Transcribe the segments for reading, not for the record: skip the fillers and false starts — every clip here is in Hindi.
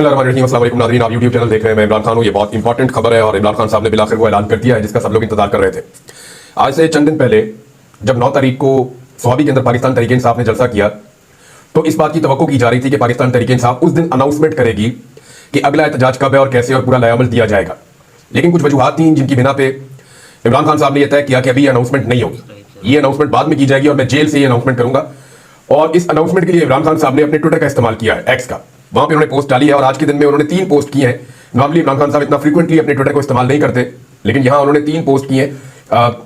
अस्सलाम वालेकुम नाज़रीन, आप यूट्यूब चैनल देख रहे हैं। मैं इमरान खान हूँ। ये बहुत इंपॉर्टेंट खबर है और इमरान खान साहब ने बिलाखिर वो ऐलान कर दिया है जिसका सब लोग इंतजार कर रहे थे। आज से चंद दिन पहले जब 9 तारीख को स्वाबी के अंदर पाकिस्तान तहरीक इंसाफ ने जलसा किया तो इस बात की तवक्को की जा रही थी कि पाकिस्तान तहरीक इंसाफ उस दिन अनाउंसमेंट करेगी कि अगला एहतजाज कब है और कैसे और पूरा लायामल दिया जाएगा। लेकिन कुछ वजूहात थी जिनकी बिना पे इमरान खान साहब ने यह तय किया कि अभी अनाउंसमेंट नहीं होगी, ये अनाउंसमेंट बाद में की जाएगी और मैं जेल से ये अनाउंसमेंट करूंगा। और इस अनाउंसमेंट के लिए इमरान खान साहब ने अपने ट्विटर का इस्तेमाल किया है, एक्स का। वहां पे उन्होंने पोस्ट डाली है और आज के दिन में उन्होंने 3 पोस्ट किए हैं। नॉर्मली इमरान खान साहब इतना फ्रीक्वेंटली अपने ट्विटर को इस्तेमाल नहीं करते, लेकिन यहां उन्होंने 3 पोस्ट किए हैं।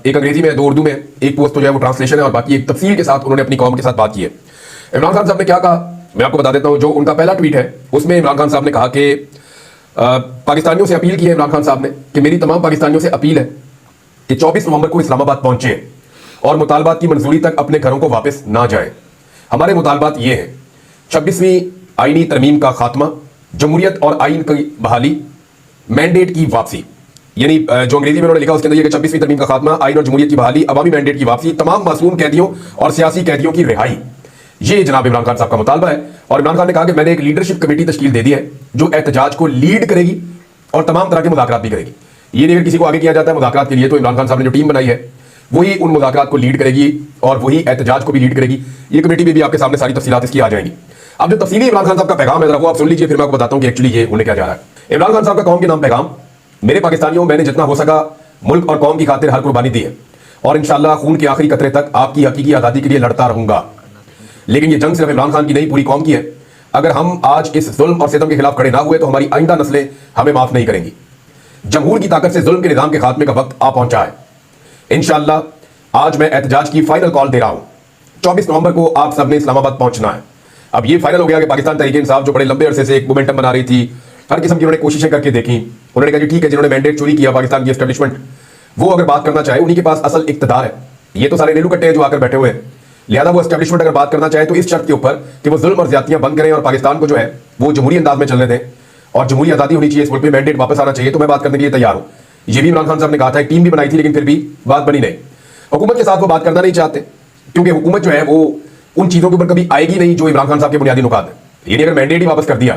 एक अंग्रेजी में, 2 उर्दू में। एक पोस्ट तो जो है वो ट्रांसलेशन है और बाकी एक तफसील के साथ उन्होंने अपनी कौम के साथ बात की है। इमरान खान साहब ने क्या कहा मैं आपको बता देता हूं। जो उनका पहला ट्वीट है उसमें इमरान खान साहब ने कहा कि पाकिस्तानियों से अपील की है इमरान खान साहब ने कि मेरी तमाम पाकिस्तानियों से अपील है कि 24 नवंबर को इस्लामाबाद पहुंचे और मुतालबात की मंजूरी तक अपने घरों को वापस ना जाएं। हमारे मुतालबात ये हैं: 26वीं आईनी तरमीम का खात्मा, जमहूरियत और आइन की बहाली, मैंडेट की वापसी। यानी जो अंग्रेजी में उन्होंने लिखा उसके अंदर ये कि 26वीं तरमीम का खात्मा, आइन और जमहूरियत की बहाली, अवामी मैंडेट की वापसी, तमाम मासूम कैदियों और सियासी कैदियों की रिहाई। ये जनाब इमरान खान साहब का मुतालबा है। और इमरान खान ने कहा कि मैंने एक लीडरशिप कमेटी तश्कील दे दी है जो एहतजाज को लीड करेगी और तमाम तरह के मुज़ाकरात भी करेगी। ये नहीं अगर किसी को आगे किया जाता है मुज़ाकरात के लिए तो इमरान खान साहब ने जो टीम बनाई है वही उन मुज़ाकरात को लीड करेगी और वही एहतजाज को भी लीड करेगी। ये कमेटी में भी आपके सामने सारी तफसीलात इसकी आ जाएंगी। अब जो तफसीली इमरान खान साहब का पैगाम है जरा वो आप सुन लीजिए, फिर मैं आपको बताता हूं कि एक्चुअली ये होने क्या जा रहा है। इमरान खान साहब का कौम के नाम पैगाम: मेरे पाकिस्तानियों, मैंने जितना हो सका मुल्क और कौम की खातिर हर कुर्बानी दी है और इंशाअल्लाह खून के आखिरी कतरे तक आपकी हकीकी आज़ादी के लिए लड़ता रहूंगा। लेकिन ये जंग सिर्फ इमरान खान की नहीं, पूरी कौम की है। अगर हम आज इस जुल्म और सितम के खिलाफ खड़े ना हुए तो हमारी आइंदा नस्लें हमें माफ नहीं करेंगी। जमहूर की ताकत से जुल्म के निजाम के खात्मे का वक्त आ पहुंचा है। इंशाअल्लाह आज मैं एहतजाज की फाइनल कॉल दे रहा हूं। 24 नवंबर को आप सब ने इस्लामाबाद पहुंचना है। अब ये फाइनल हो गया कि पाकिस्तान तहरीक इंसाफ जो बड़े लंबे अरसे से एक मोमेंटम बना रही थी, हर किस्म की उन्होंने कोशिशें करके देखी। उन्होंने कहा कि ठीक है, जिन्होंने मैंडेट चोरी किया पाकिस्तान की एस्टेब्लिशमेंट, वो अगर बात करना चाहे, उन्हीं के पास असल इक्तदार है। ये तो सारे रेलू कट्टे हैं जो आकर बैठे हुए हैं। लिहाजा वो एस्टेब्लिशमेंट अगर बात करना चाहे तो इस शर्त के ऊपर कि वो जुल्म और ज्यादतियां बंद करें और पाकिस्तान को जो है वो जमहूरी अंदाज में चलने दें और जमहूरी आज़ादी होनी चाहिए, इस मुल्क में मैंडेट वापस आना चाहिए, तो मैं बात करने के लिए तैयार हूँ। ये भी इमरान खान साहब ने कहा था। एक टीम भी बनाई थी लेकिन फिर भी बात बनी नहीं। हुकूमत के साथ वो बात करना नहीं चाहते क्योंकि हुकूमत जो है वो उन चीज़ों के ऊपर कभी आएगी नहीं जो इमरान खान साहब के बुनियादी नुकात है। यानी अगर मैंडेट ही वापस कर दिया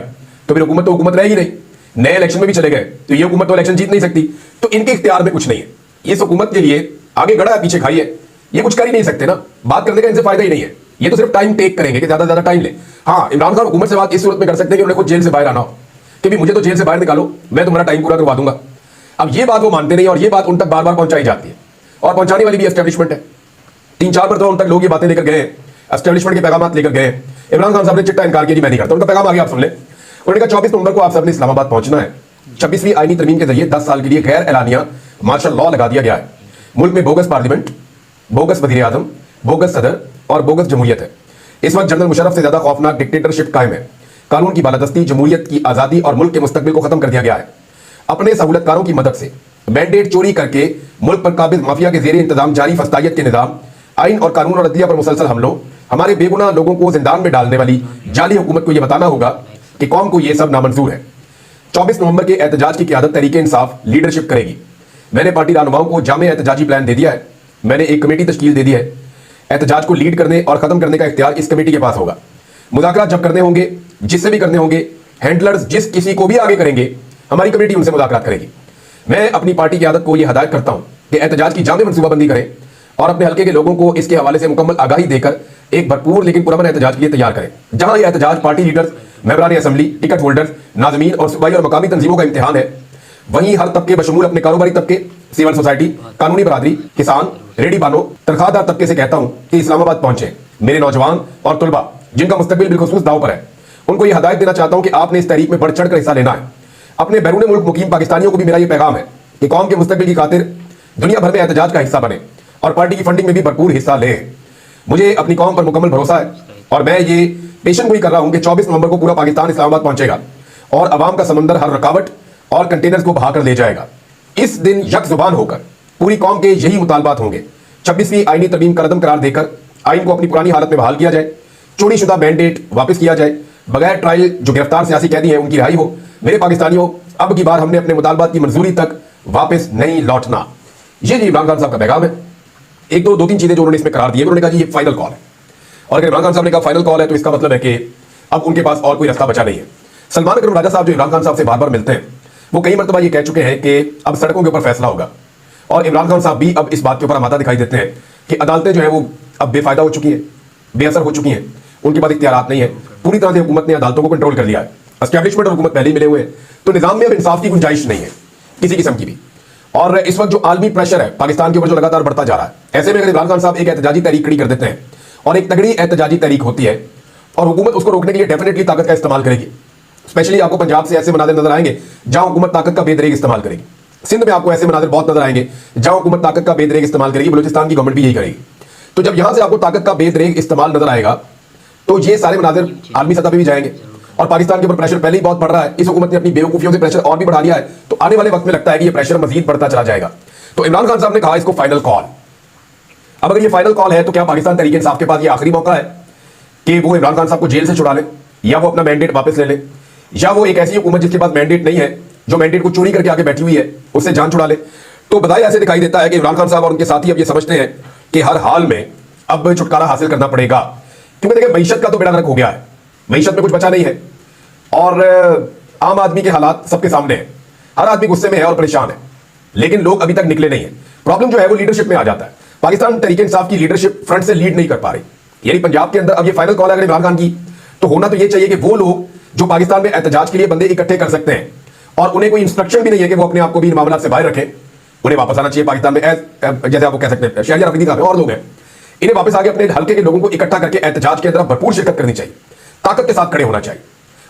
तो फिर हुकूमत तो हुकूमत रहेगी नहीं। नए इलेक्शन में भी चले गए तो ये हुकूमत तो इलेक्शन जीत नहीं सकती, तो इनके इख्तियार में कुछ नहीं है। इस हुकूमत के लिए आगे गड़ा है, पीछे खाई है, ये कुछ कर ही नहीं सकते ना। बात करने का इनसे फायदा ही नहीं है। ये तो सिर्फ टाइम टेक करेंगे कि ज्यादा से ज्यादा टाइम ले। हाँ, इमरान खान हुकूमत से बात इस सूरत में कर सकते हैं कि उन्हें खुद जेल से बाहर आना हो कि भी मुझे तो जेल से बाहर निकालो, मैं तुम्हारा टाइम पूरा करवा दूंगा। अब ये बात वो मानते नहीं और ये बात उन तक बार बार पहुंचाई जाती है और पहुंचाने वाली भी एस्टेब्लिशमेंट है। 3-4 बार तो उन तक लोग ये बातें लेकर गए, एस्टेब्लिशमेंट के पैगाम लेकर गए। इमरान खान साहब ने चिट्टा इनकार किया कि मैं नहीं करता। उनका पैगाम आगे आप सुन ले। उन्होंने कहा 24 नवंबर को आप सबने इस्लामाबाद पहुंचना है। 26वीं आईनी तरमीम के जरिए 10 साल के लिए गैर एलानिया मार्शल लॉ लगा दिया गया है। मुल्क में बोगस पार्लियामेंट, बोगस वजीर आजम, बोगस सदर और बोगस जमहूरियत है। इस वक्त जनरल मुशर्रफ से ज्यादा खौफनाक डिक्टेटरशिप कायम है। कानून की बालादस्ती, जमहूरियत की आजादी और मुल्क के मुस्तकबिल को खत्म कर दिया गया है। अपने सहूलतकारों की मदद से मैंडेट चोरी करके मुल्क पर काबिज माफिया के जेरे इंतजाम जारी फस्तायत के निजाम, आइन और कानून और अदलिया पर मुसलसल हमलों, हमारे बेगुनाह लोगों को जिंदान में डालने वाली जाली हुकूमत को यह बताना होगा कि कौम को यह सब नामंजूर है। 24 नवंबर के एहतजाज की क़यादत तहरीक इंसाफ लीडरशिप करेगी। मैंने पार्टी रहनुमाओं को जामे एहतजाजी प्लान दे दिया है। मैंने एक कमेटी तश्कील दे दी है। एहतजाज को लीड करने और खत्म करने का इख्तियार इस कमेटी के पास होगा। मुज़ाकरात जब करने होंगे, जिससे भी करने होंगे, हैंडलर्स जिस किसी को भी आगे करेंगे, हमारी कमेटी उनसे मुज़ाकरात करेगी। मैं अपनी पार्टी की आदत को यह हदायत करता हूं कि एहतजाज की जामे मनसूबाबंदी करें और अपने हल्के के लोगों को इसके हवाले से मुकम्मल आगाही देकर एक भरपूर लेकिन पुरअमन एहतजाज के लिए तैयार करें। जहां यह एहतजाज पार्टी लीडर्स, मेंबरान असेंबली, टिकट होल्डर्स, नाज़मीन और सूबाई और मकामी तंजीमों का इम्तिहान है, वहीं हर तबके बशमूल अपने कारोबारी तबके, सिविल सोसाइटी, कानूनी बरादरी, किसान, रेडी बानो, तनख्वाहदार तबके से कहता हूं कि इस्लामाबाद पहुंचे। मेरे नौजवान और तुलबा जिनका मुस्तकबिल बिलखुसूस दांव पर है, उनको यह हदायत देना चाहता हूं कि आपने इस तहरीक में बढ़ चढ़ कर हिस्सा लेना है। अपने बैरून मुल्क मुकीम पाकिस्तानियों को भी मेरा यह पैगाम है कि कौम के मुस्तकबिल की खातिर दुनिया भर में एहतजाज का हिस्सा बने और पार्टी की फंडिंग में भी भरपूर हिस्सा लें। मुझे अपनी कौम पर मुकम्मल भरोसा है और मैं ये पेशन गोई कर रहा हूं कि 24 नवंबर को पूरा पाकिस्तान इस्लामाबाद पहुंचेगा और अवाम का समंदर हर रुकावट और कंटेनर्स को बहाकर ले जाएगा। इस दिन यक जुबान होकर पूरी कौम के यही मुतालबात होंगे। 26वीं आईनी तरमीम का रदम करार देकर आइन को अपनी पुरानी हालत में बहाल किया जाए, चोरी शुदा मैंडेट वापस किया जाए, बगैर ट्रायल जो गिरफ्तार सियासी कैदी हैं उनकी रिहाई हो। मेरे पाकिस्तानियों, अब की बार हमने अपने मुतालबात की मंजूरी तक वापस नहीं लौटना। ये जी इमरान खान साहब का पैगाम है। एक दो 2-3 चीजें जो उन्होंने इसमें करार दी, उन्होंने कहा जी ये फाइनल कॉल है और अगर इमरान खान साहब ने कहा फाइनल कॉल है तो इसका मतलब है कि अब उनके पास और कोई रास्ता बचा नहीं है। सलमान अकरम राजा साहब जो इमरान खान साहब से बार बार मिलते हैं, वो कई मरतबा ये कह चुके हैं कि अब सड़कों के ऊपर फैसला होगा। और इमरान खान साहब भी अब इस बात के ऊपर आमादा दिखाई देते हैं कि अदालतें जो है वो अब बेफायदा हो चुकी हैं, बेअसर हो चुकी हैं, उनके पास इख्तियारात नहीं है। पूरी तरह से हुकूमत ने अदालतों को कंट्रोल कर लिया है, एस्टैब्लिशमेंट और हुकूमत पहले ही मिले हुए हैं, तो निजाम में अब इंसाफ की गुंजाइश नहीं है किसी किस्म की भी। और इस वक्त जो आलमी प्रेशर है पाकिस्तान के ऊपर जो लगातार बढ़ता जा रहा है, ऐसे में अगर इमरान खान साहब एक एहतजाजी तहरीक खड़ी कर देते हैं और एक तगड़ी एहतजाजी तहरीक होती है और हुकूमत उसको रोकने के लिए डेफिनेटली ताकत का इस्तेमाल करेगी। स्पेशली आपको पंजाब से ऐसे मनाजिर नजर आएंगे जहां हुकूमत ताकत का बेदरेग इस्तेमाल करेगी। सिंध में आपको ऐसे मनाजिर बहुत नजर आएंगे जहां हुकूमत ताकत का बेदरेग इस्तेमाल करेगी। बलूचिस्तान की गवर्नमेंट भी यही करेगी। तो जब यहां से आपको ताकत का बेदरेग इस्तेमाल नजर आएगा तो ये सारे मनाजिर आलमी सतह पर भी जाएंगे। और पाकिस्तान के ऊपर प्रेशर पहले ही बहुत बढ़ रहा है, इस हुकूमत ने अपनी बेवकूफियों से प्रेशर और भी बढ़ा दिया है, तो आने वाले वक्त में लगता है कि ये प्रेशर मजीद बढ़ता चला जाएगा। तो इमरान खान साहब ने कहा इसको फाइनल कॉल। अब अगर ये फाइनल कॉल है तो क्या पाकिस्तान तहरीक इंसाफ के पास ये आखिरी मौका है कि वो इमरान खान साहब को जेल से छुड़ा ले, या वो अपना मैंडेट वापस ले ले, या वो एक ऐसी हुकूमत जिसके पास मैंडेट नहीं है, जो मैंडेट को चोरी करके आगे बैठी हुई है, उससे जान छुड़ा ले। तो बधाई ऐसे दिखाई देता है कि इमरान खान साहब और उनके साथी अब ये समझते हैं कि हर हाल में अब छुटकारा हासिल करना पड़ेगा, क्योंकि देखिए मईशत का तो बेड़ा गर्क हो गया है, मईशत में कुछ बचा नहीं है और आम आदमी के हालात सबके सामने है। हर आदमी गुस्से में है और परेशान है, लेकिन लोग अभी तक निकले नहीं है। प्रॉब्लम जो है वो लीडरशिप में आ जाता है। पाकिस्तान तहरीक इंसाफ की लीडरशिप फ्रंट से लीड नहीं कर पा रही, यानी पंजाब के अंदर अब ये फाइनल कॉल है अगर इमरान खान की, तो होना तो ये चाहिए कि वो लोग जो पाकिस्तान में एहतजाज के लिए बंदे इकट्ठे कर सकते हैं और उन्हें कोई इंस्ट्रक्शन भी नहीं है कि वो अपने आप को भी इन मामलों से बाहर रखें, उन्हें वापस आना चाहिए पाकिस्तान में। जैसे आपको कह सकते हैं शहरियार अफरीदी साहब और लोग हैं, इन्हें वापस आके अपने हल्के के लोगों को इकट्ठा करके एहतजाज के अंदर भरपूर शिरकत करनी चाहिए, ताकत के साथ खड़े होना चाहिए।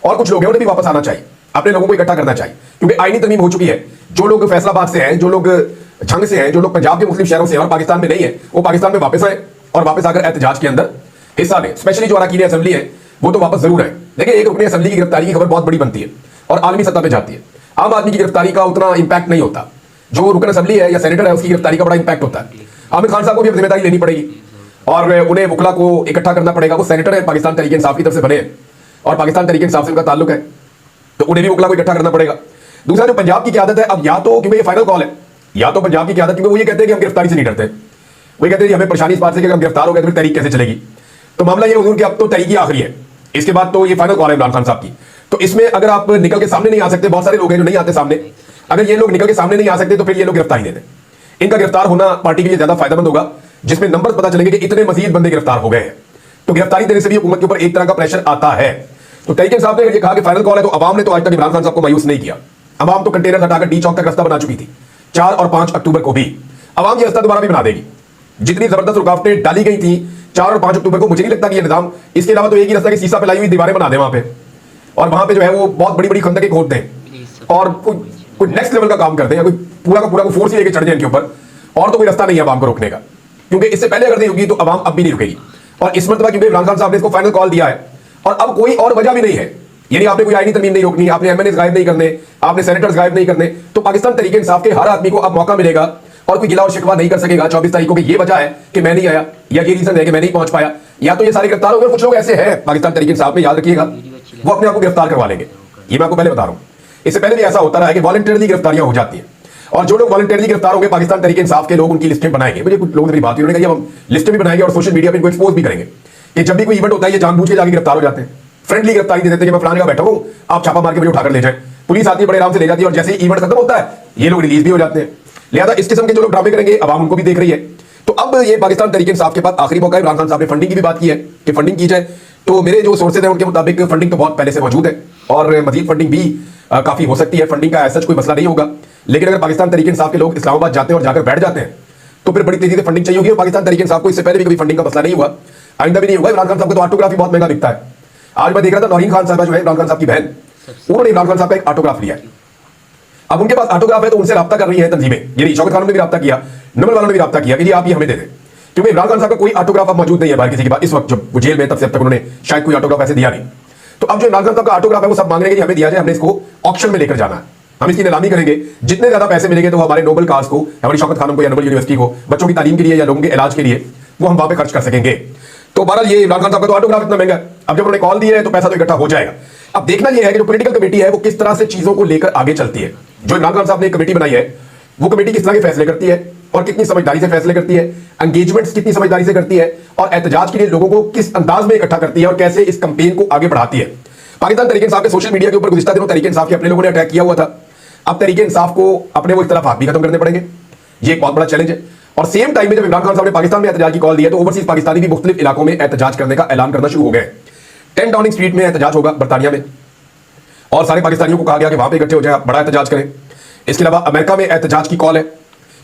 और कुछ लोग हैं उन्हें भी वापस आना चाहिए, अपने लोगों को इकट्ठा करना चाहिए, क्योंकि आईनी तरमीम हो चुकी है। जो लोग फैसलाबाद से हैं, जो लोग झंग से हैं, जो लोग पंजाब के मुस्लिम शहरों से हैं और पाकिस्तान में नहीं है, वो पाकिस्तान में वापस आए और वापस आकर एहतजाज के अंदर हिस्सा लें। स्पेशली जो अरकान असेंबली है वो तो वापस जरूर है। देखिए एक रुकनी असेंबली की गिरफ्तारी की खबर बहुत बड़ी बनती है और आलमी सतह पे जाती है। आम आदमी की गिरफ्तारी का उतना इंपैक्ट नहीं होता, जो रुकन असेंबली है या सेनेटर है उसकी गिरफ्तारी का बड़ा इंपैक्ट होता है। आमिर खान साहब को भी जिम्मेदारी लेनी पड़ेगी और उन्हें वकला को इकट्ठा करना पड़ेगा। वो सेनेटर है, पाकिस्तान तहरीक इंसाफ की तरफ से बने हैं और पाकिस्तान तहरीक इंसाफ से उनका ताल्लुक है, तो उन्हें भी वकला को इकट्ठा करना पड़ेगा। दूसरा जो पंजाब की क़यादत है, अब या तो क्योंकि ये फाइनल कॉल है, या तो पंजाब की क़यादत, क्योंकि वो ये कहते हैं कि हम गिरफ्तारी से नहीं डरते, वो कहते हैं हमें परेशानी इस बात से कि हम गिरफ्तार हो गए तो फिर तहरीक कैसे चलेगी। तो मामला ये हुजूर कि अब तो तहरीक ही आखिरी है, इसके बाद तो ये फाइनल कॉल है इमरान खान साहब की। तो इसमें अगर आप निकल के सामने नहीं आ सकते, बहुत सारे लोग हैं जो नहीं आते सामने, अगर ये लोग निकल के सामने नहीं आ सकते तो फिर ये लोग गिरफ्तारी दे दें। इनका गिरफ्तार होना पार्टी के लिए ज्यादा फायदेमंद होगा, जिसमें नंबर पता चलेंगे कि इतने मजीद बंदे गिरफ्तार हो गए हैं। तो गिरफ्तारी देने से भी हुकूमत के ऊपर एक तरह का प्रेशर आता है। तो तहरीक साहब ने ये कहा कि फाइनल कॉल है, तो अवाम ने तो आज तक इमरान खान साहब को मायूस नहीं किया। अवाम तो कंटेनर हटाकर डी चौक तक रास्ता बना चुकी थी। 4 और 5 अक्टूबर को भी अवाम ये रास्ता दोबारा भी बना देगी। जितनी जबरदस्त रुकावटें डाली गई थी 4 और 5 अक्टूबर को, मुझे नहीं लगता कि ये निजाम, इसके अलावा तो एक ही रास्ता कि सीसा फैलाई हुई दीवारें बना दे वहां पे और वहां पे जो है वो बहुत बड़ी बड़ी खंदकें खोद दें और कोई नेक्स्ट लेवल का काम करते हैं, कोई पूरा का पूरा को फोर्स ही लेके चढ़ जाए इनके ऊपर। और तो कोई रास्ता नहीं है अवाम को रोकने का, क्योंकि इससे पहले अगर नहीं होगी तो अवाम अब भी नहीं रुकेगी। और इस मरतबा क्योंकि इमरान खान साहब ने इसको फाइनल कॉल दिया है और अब कोई और वजह भी नहीं है, यानी आपने कोई आईनी तरमीम नहीं रोकनी, आपने एमएनए गायब नहीं करने, आपने सेनेटर्स गायब नहीं करने, तो पाकिस्तान तहरीक इंसाफ के हर आदमी को अब मौका मिलेगा और कोई गिला और शिकवा नहीं कर सकेगा 24 तारीख को कि ये वजह है कि मैं नहीं आया या ये रीजन है कि मैं नहीं पहुंच पाया, या तो ये सारे गिरफ्तार हो गए। कुछ लोग ऐसे हैं पाकिस्तान तहरीक इंसाफ में, याद रखिएगा, वो अपने आप को गिरफ्तार करवा लेंगे। ये मैं आपको पहले बता रहा हूं, इससे पहले भी ऐसा होता रहा है कि वॉलंटियरली गिरफ्तारियां हो जाती है और जो लोग वॉलंटियरली गिरफ्तार होंगे पाकिस्तान तहरीक इंसाफ के लोग उनकी लिस्टें बनाएंगे। मुझे कुछ लोगों से मेरी बात हुई, उन्होंने कहा हम लिस्टें भी बनाएंगे और सोशल मीडिया पे इनको एक्सपोज भी करेंगे कि जब भी कोई इवेंट होता है ये जानबूझ के जाके गिरफ्तार हो जाते हैं, फ्रेंडली गिरफ्तारी दे देते हैं कि मैं फलाने का बैठा हूं, आप छापा मार के मुझे उठाकर ले जाए। पुलिस आती है, बड़े आराम से ले जाती है और जैसे ही इवेंट खत्म होता है ये लोग रिलीज भी हो जाते हैं। लिहाजा इस किस्म के जो लोग ड्रामे करेंगे अवाम उनको भी देख रही है। तो अब ये पाकिस्तान तहरीक इंसाफ के पास आखिरी मौका है। इमरान खान साहब ने फंडिंग की भी बात की है कि फंडिंग की जाए, तो मेरे जो सोर्सेज हैं उनके मुताबिक फंडिंग तो बहुत पहले से मौजूद है और मजीद फंडिंग भी काफी हो सकती है। फंडिंग का ऐसा कोई मसला नहीं होगा, लेकिन अगर पाकिस्तान तहरीक इंसाफ के लोग इस्लामाबाद जाते हैं और जाकर बैठ जाते हैं तो फिर बड़ी तेजी से फंडिंग चाहिए होगी। और पाकिस्तान तहरीक इंसाफ को इससे पहले भी कभी फंडिंग का मसला नहीं हुआ, आइंदा भी नहीं होगा। इमरान खान साहब का तो ऑटोग्राफ बहुत महंगा बिकता है। आज मैं देख रहा था नौरीन खान साहब जो है इमरान खान साहब की बहन, उन्होंने इमरान खान साहब का एक ऑटोग्राफ लिया है। अब उनके पास ऑटोग्राफ है तो उनसे राब्ता कर रही है तंजीमें, यानी शौकत खान ने भी राब्ता किया, नमल वालों ने भी राब्ता किया कि आप ये हमें दे दें, क्योंकि इमरान खान साहब का कोई ऑटोग्राफ अब मौजूद नहीं है बाहर किसी के पास इस वक्त, जब वो जेल में तब से अब तक उन्होंने शायद कोई ऑटोग्राफ ऐसे दिया नहीं। तो अब जो इमरान खान साहब का ऑटोग्राफ है वो सब मांग रहे हैं कि हमें दिया जाए, हमने इसको ऑक्शन में लेकर जाना है, हम इसकी नीलामी करेंगे, जितने ज्यादा पैसे मिलेंगे तो हमारे नोबल काज को, हमारी शौकत खानों को या नोबल यूनिवर्सिटी को, बच्चों की तालीम के लिए या लोगों के इलाज के लिए वो हम वहां पे खर्च कर सकेंगे। तो बहरहाल ये इमरान खान साहब का तो ऑटोग्राफ इतना महंगा, अब जब उन्होंने कॉल दिया है तो पैसा तो इकट्ठा हो जाएगा। अब देखना यह है कि जो पॉलिटिकल कमेटी है वो किस तरह से चीजों को लेकर आगे चलती है। जो इमरान खान साहब ने एक कमेटी बनाई है वो कमेटी किस तरह के फैसले करती है और कितनी समझदारी से फैसले करती है, एंगेजमेंट्स कितनी समझदारी से करती है और एहतजाज के लिए लोगों को किस अंदाज में इकट्ठा करती है और कैसे इस कंपेन को आगे बढ़ाती है। पाकिस्तान तहरीक इंसाफ के सोशल मीडिया के ऊपर गुज़िश्ता दिनों तहरीक इंसाफ के अपने लोगों ने अटैक किया हुआ था। अब तहरीक इंसाफ को अपने वो इख्तलाफात भी खत्म करने पड़ेंगे, ये एक बहुत बड़ा चैलेंज है। और सेम टाइम में जब इमरान खान साहब ने पाकिस्तान में एहतजाज की कॉल दी है तो ओवरसीज पाकिस्तानी भी मुख्तलिफ इलाकों में एहतजाज करने का ऐलान करना शुरू हो गए। 10 डाउनिंग स्ट्रीट में एहतजाज होगा बरतानिया में, और सारे पाकिस्तानियों को कहा गया कि वहां पे इकट्ठे हो जाए, बड़ा एहतजाज करें। इसके अलावा अमेरिका में एहतजाज की कॉल है।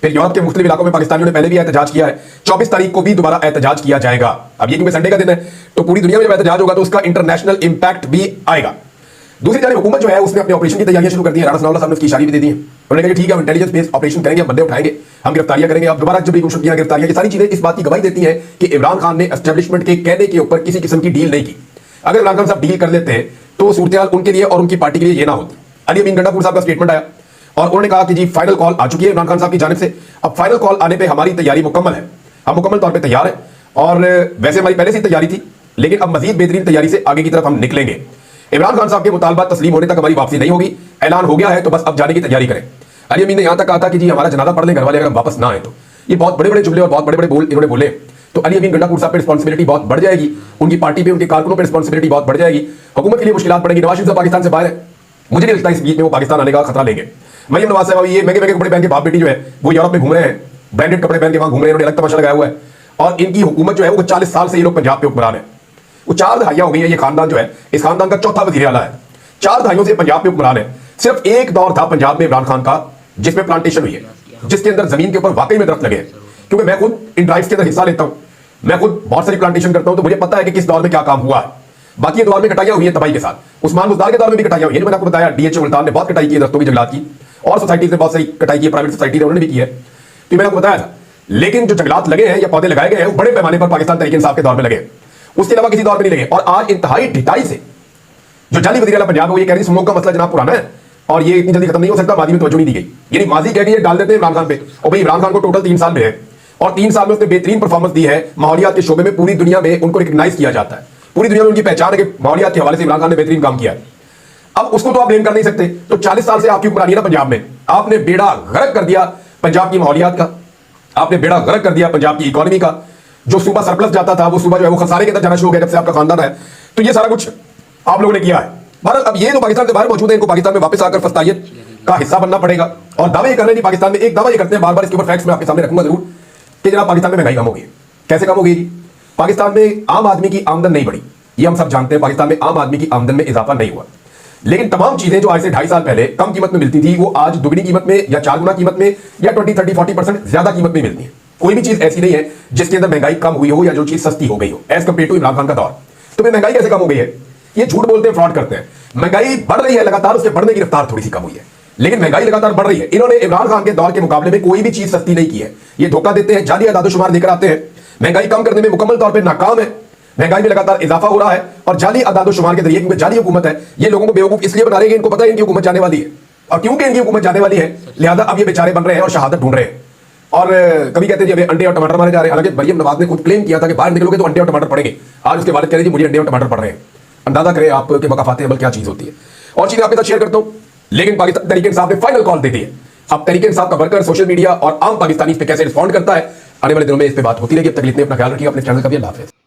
फिर यूरोप के मुख्तलिफ इलाकों में पाकिस्तानियों ने पहले भी एहतजाज किया है। 24 तारीख को भी दोबारा एहतजाज किया जाएगा। अब ये क्योंकि संडे का दिन है तो पूरी दुनिया में जब एहतजाज होगा तो उसका इंटरनेशनल इंपैक्ट भी आएगा। दूसरी जानिब हुकूमत जो है उसने अपने ऑपरेशन की तैयारियां शुरू कर दी है। राणा सनाउल्लाह साहब ने उसकी इशारे भी दे दी है। उन्होंने कहा कि ठीक है, हम इंटेलिजेंस बेस्ड ऑपरेशन करेंगे, हम बंदे उठाएंगे, हम गिरफ्तारियां करेंगे। अब दोबारा जब गुमशुदगियां, गिरफ्तारियां, ये सारी चीजें इस बात की गवाही देती हैं कि इमरान खान ने एस्टेब्लिशमेंट के कहने के ऊपर किसी किस्म की डील नहीं की। अगर इमरान खान साहब डील कर लेते हैं तो सूरत उनके लिए और उनकी पार्टी के लिए ये ना होती। अली अमीन गंडापुर साहब का स्टेटमेंट आया और उन्होंने कहा कि जी फाइनल कॉल आ चुकी है इमरान खान साहब की जानिब से। अब फाइनल कॉल आने पे हमारी तैयारी मुकम्मल है, हम मुकम्मल तौर पे तैयार हैं। और वैसे हमारी पहले से ही तैयारी थी, लेकिन अब मजीद बेहतरीन तैयारी से आगे की तरफ हम निकलेंगे। इमरान खान साहब के मुतालबात तस्लीम होने तक हमारी वापसी नहीं होगी। ऐलान हो गया है तो बस अब जाने की तैयारी करें। अली अमीन ने यहां तक कहा था कि जी हमारा जनाजा पढ़ लें घर वाले, अगर हम वापस ना आए तो। ये बहुत बड़े बड़े जुमले और बहुत बड़े बड़े बोल इन्होंने बोले तो अली अमीन गंडापुर साहब पे रिस्पांसिबिलिटी बहुत बढ़ जाएगी, उनकी पार्टी पे, उनके कारकुनों पे रिस्पांसिबिलिटी बहुत बढ़ जाएगी, हुकूमत के लिए मुश्किलात पड़ेगी। नवाज शरीफ साहब पाकिस्तान से बाहर है, मुझे नहीं लगता इस बीच में वो पाकिस्तान आने का खतरा लेंगे। मरियम नवाज साहब ये महंगे महंगे कपड़े पहन के बाप बेटी जो है वो यूरोप में घूम रहे हैं, ब्रांडेड कपड़े पहन के वहां घूम रहे हैं, उन्होंने अलग तमाशा लगाया हुआ है। और इनकी हुकूमत जो है वो 40 साल से ये लोग पंजाब पे हुक्मरान है। वो 4 दहाइयां हो गई है, ये खानदान जो है इस खानदान का चौथा वजीर आला है। 4 दहाइयों से पंजाब पे हुक्मरान है। सिर्फ एक दौर था पंजाब में इमरान खान का जिसमें प्लांटेशन हुई है, जिसके अंदर जमीन के ऊपर वाकई में दरख्त लगे हैं। क्योंकि मैं खुद इन ड्राइव्स के अंदर हिस्सा लेता हूं, मैं खुद बहुत सारी प्लांटेशन करता हूं, तो मुझे पता है कि किस दौर में क्या काम हुआ है। बाकी ये दौर में कटाइयां हुई है तबाही के साथ। उस्मान बुज़दार के दौर में भी कटाइयां हुई है, मैंने आपको बताया। डीएचओ मुल्तान ने बहुत कटाई की है दरख्तों की, जंगलात की, और सोसाइटीज ने बहुत सारी कटाई की है, प्राइवेट सोसाइटी ने उन्होंने भी की है, तो मैंने आपको बताया था। लेकिन जो जंगलात लगे हैं या पौधे लगाए गए हैं वो बड़े पैमाने पर पाकिस्तान तहरीक इंसाफ के दौर में लगे, उसके अलावा किसी दौर में नहीं लगे। और आज इंतहाई ढिठाई से जो जाली वज़ीर आला पंजाब है वो ये कह रही स्मोक का मसला जनाब पुराना है और ये इतनी जल्दी खत्म नहीं हो सकता, माजी में तवज्जो नहीं दी गई। यानी माजी कह के डाल देते हैं इमरान खान पे। और भाई इमरान खान को टोटल 3 साल मिले हैं और 3 साल में उसने बेहतरीन परफॉर्मेंस दी है माहौलियात के शोबे में। पूरी दुनिया में उनको रिकग्नाइज किया जाता है, पूरी दुनिया में उनकी पहचान है कि माहौलियात के हवाले से इमरान खान ने बेहतरीन काम किया है। अब उसको तो आप ब्लेम कर नहीं सकते। तो 40 साल से आपकी हुक्मरानी है ना पंजाब में, आपने बेड़ा गर्क कर दिया पंजाब की माहौलियात का, आपने बेड़ा गर्क कर दिया पंजाब की इकोनॉमी का। जो सूबा सरप्लस जाता था वो सूबा जो है वो खसारे के अंदर जाना शुरू हो गया जब से आपका खानदान है। तो ये सारा कुछ आप लोगों ने किया है। बहरहाल अब ये जो पाकिस्तान के बाहर मौजूद है इनको पाकिस्तान में वापस आकर फस्तायत का हिस्सा बनना पड़ेगा। और दावे ये कर रहे हैं पाकिस्तान में, एक दावा ये करते हैं बार बार, इसके ऊपर फैक्ट्स मैं आपके सामने रखूंगा जरूर, कि जनाब पाकिस्तान में महंगाई कम होगी। कैसे कम होगी? पाकिस्तान में आम आदमी की आमदन नहीं बढ़ी, ये हम सब जानते हैं। पाकिस्तान में आम आदमी की आमदन में इजाफा नहीं हुआ, लेकिन तमाम चीजें जो आज से 2.5 साल पहले कम कीमत में मिलती थी वो आज दुगनी कीमत में या 4 गुना कीमत में या 20, 30, 40% ज्यादा कीमत में मिलती है। कोई भी चीज ऐसी नहीं है जिसके अंदर महंगाई कम हुई हो या जो चीज सस्ती हो गई हो as compare to Imran Khan का दौर। तो महंगाई कैसे कम हो गई है? ये झूठ बोलते हैं, फ्रॉड करते हैं। महंगाई बढ़ रही है लगातार, उसके बढ़ने की रफ्तार थोड़ी सी कम हुई है, लेकिन महंगाई लगातार बढ़ रही है। इन्होंने इमरान खान के दौर के मुकाबले में कोई भी चीज सस्ती नहीं की है। ये धोखा देते हैं, जाली आदादोशुमार लेकर आते हैं, महंगाई कम करने में मुकम्मल तौर पर नाकाम है। महंगाई में लगातार इजाफा हो रहा है और जाली आदादोशुमार के जरिए, क्योंकि जाली हुकूमत है, ये लोगों को बेवकूफ इसलिए बना रहे हैं, इनको पता है इनकी हुकूमत जाने वाली है। और क्योंकि इनकी हुकूमत जाने वाली है लिहाजा अब ये बेचारे बन रहे हैं और शहादत ढूंढ रहे हैं। और कभी कहते हैं जी अंडे और टमाटर मारे जा रहे हैं। हालांकि मरियम नवाज ने खुद क्लेम किया था कि बाहर निकलोगे तो अंडे और टमाटर पड़ेंगे। आज उसके वालिद कह रहे हैं मुझे अंडे और टमाटर पड़ रहे हैं। अंदाजा करें आपके मकाफाते अमल क्या चीज होती है। और चीजें आपके साथ शेयर करता हूं, लेकिन पाकिस्तान तहरीक इंसाफ ने फाइनल कॉल दे दी है। अब तहरीक इंसाफ का वर्कर सोशल मीडिया और आम पाकिस्तानी इस पे कैसे रिस्पॉन्ड करता है, आने वाले दिनों में इस पे बात होती रहेगी। अब तक इतने अपना ख्याल रखिए, अपने चैनल का भी अल्लाह हाफिज़।